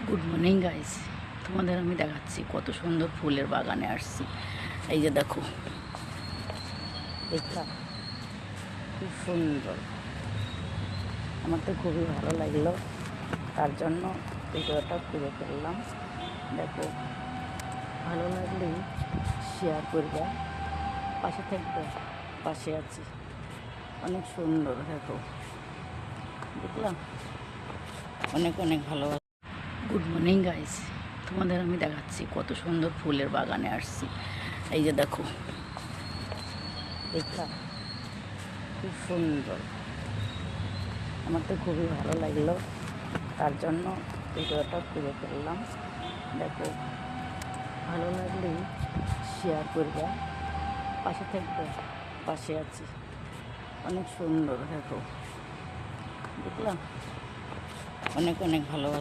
Good morning guys, তোমাদের আমি দেখাচ্ছি কত সুন্দর ফুলের বাগানে আসছি। এই যে দেখো, দেখলাম খুব সুন্দর। আমার তো খুবই ভালো লাগলো, তার জন্য ভিডিওটা করে ফেললাম। দেখো, ভালো লাগলেই শেয়ার করবে, পাশে থাকবে, পাশে আছি। অনেক সুন্দর, দেখো দেখলাম, অনেক অনেক ভালোবাসা। গুড মর্নিং গাইস, তোমাদের আমি দেখাচ্ছি কত সুন্দর ফুলের বাগানে আসছি। এই যে দেখো, দেখলাম খুব সুন্দর। আমার তো খুবই ভালো লাগলো, তার জন্য ভিডিওটা করে ফেললাম। দেখো, ভালো লাগলেই শেয়ার করবে, পাশে থাকবে, পাশে আছি। অনেক সুন্দর, দেখো দেখলাম, অনেক অনেক ভালোবাসা।